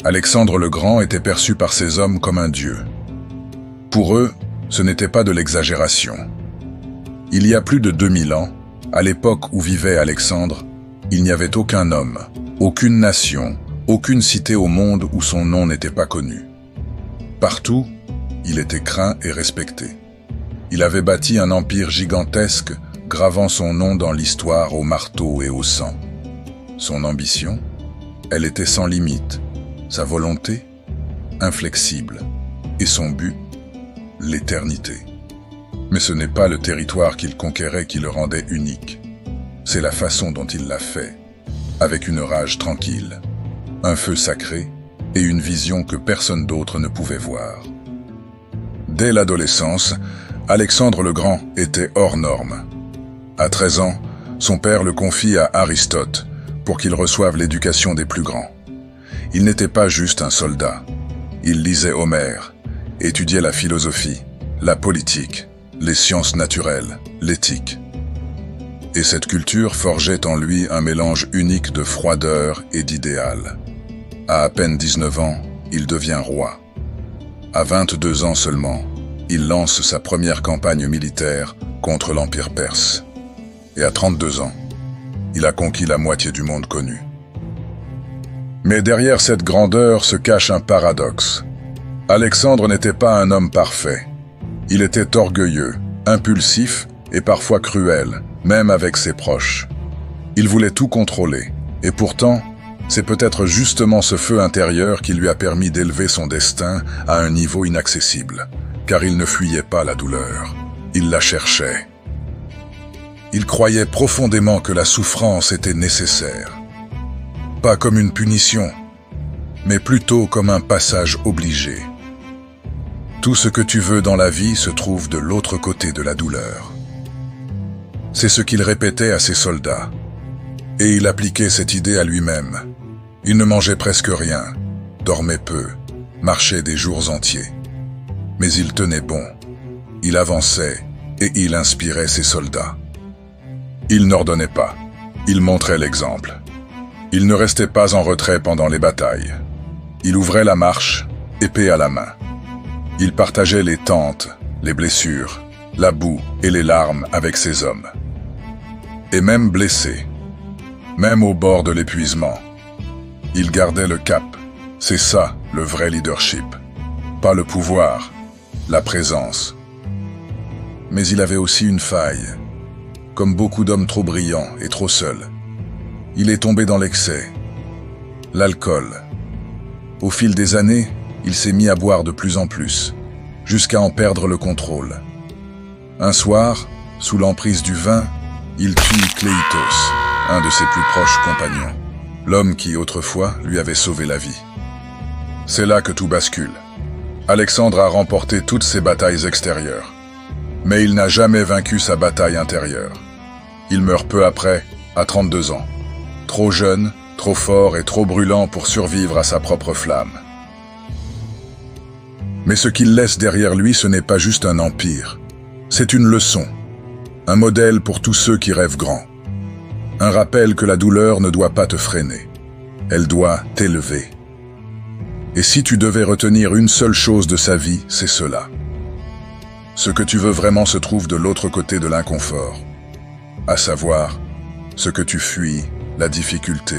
Alexandre le Grand était perçu par ces hommes comme un dieu. Pour eux, ce n'était pas de l'exagération. Il y a plus de 2000 ans, à l'époque où vivait Alexandre, il n'y avait aucun homme, aucune nation, aucune cité au monde où son nom n'était pas connu. Partout, il était craint et respecté. Il avait bâti un empire gigantesque, gravant son nom dans l'histoire au marteau et au sang. Son ambition, elle était sans limite, sa volonté, inflexible, et son but, l'éternité. Mais ce n'est pas le territoire qu'il conquérait qui le rendait unique. C'est la façon dont il l'a fait, avec une rage tranquille, un feu sacré et une vision que personne d'autre ne pouvait voir. Dès l'adolescence, Alexandre le Grand était hors norme. À 13 ans, son père le confie à Aristote pour qu'il reçoive l'éducation des plus grands. Il n'était pas juste un soldat. Il lisait Homère, étudiait la philosophie, la politique, les sciences naturelles, l'éthique. Et cette culture forgeait en lui un mélange unique de froideur et d'idéal. À peine 19 ans, il devient roi. À 22 ans seulement, il lance sa première campagne militaire contre l'Empire perse. Et à 32 ans, il a conquis la moitié du monde connu. Mais derrière cette grandeur se cache un paradoxe. Alexandre n'était pas un homme parfait. Il était orgueilleux, impulsif et parfois cruel, même avec ses proches. Il voulait tout contrôler, et pourtant, c'est peut-être justement ce feu intérieur qui lui a permis d'élever son destin à un niveau inaccessible, car il ne fuyait pas la douleur, il la cherchait. Il croyait profondément que la souffrance était nécessaire. Pas comme une punition, mais plutôt comme un passage obligé. Tout ce que tu veux dans la vie se trouve de l'autre côté de la douleur. C'est ce qu'il répétait à ses soldats. Et il appliquait cette idée à lui-même. Il ne mangeait presque rien, dormait peu, marchait des jours entiers. Mais il tenait bon, il avançait et il inspirait ses soldats. Il n'ordonnait pas, il montrait l'exemple. Il ne restait pas en retrait pendant les batailles. Il ouvrait la marche, épée à la main. Il partageait les tentes, les blessures, la boue et les larmes avec ses hommes. Et même blessé, même au bord de l'épuisement, il gardait le cap. C'est ça, le vrai leadership. Pas le pouvoir, la présence. Mais il avait aussi une faille. Comme beaucoup d'hommes trop brillants et trop seuls, il est tombé dans l'excès, l'alcool. Au fil des années, il s'est mis à boire de plus en plus, jusqu'à en perdre le contrôle. Un soir, sous l'emprise du vin, il tue Cléitos, un de ses plus proches compagnons, l'homme qui, autrefois, lui avait sauvé la vie. C'est là que tout bascule. Alexandre a remporté toutes ses batailles extérieures. Mais il n'a jamais vaincu sa bataille intérieure. Il meurt peu après, à 32 ans. Trop jeune, trop fort et trop brûlant pour survivre à sa propre flamme. Mais ce qu'il laisse derrière lui, ce n'est pas juste un empire. C'est une leçon. Un modèle pour tous ceux qui rêvent grand. Un rappel que la douleur ne doit pas te freiner. Elle doit t'élever. Et si tu devais retenir une seule chose de sa vie, c'est cela. Ce que tu veux vraiment se trouve de l'autre côté de l'inconfort, à savoir ce que tu fuis, la difficulté,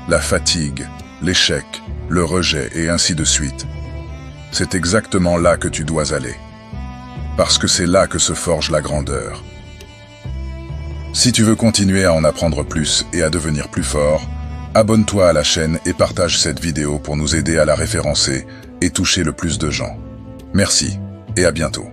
la fatigue, l'échec, le rejet et ainsi de suite. C'est exactement là que tu dois aller, parce que c'est là que se forge la grandeur. Si tu veux continuer à en apprendre plus et à devenir plus fort, abonne-toi à la chaîne et partage cette vidéo pour nous aider à la référencer et toucher le plus de gens. Merci et à bientôt.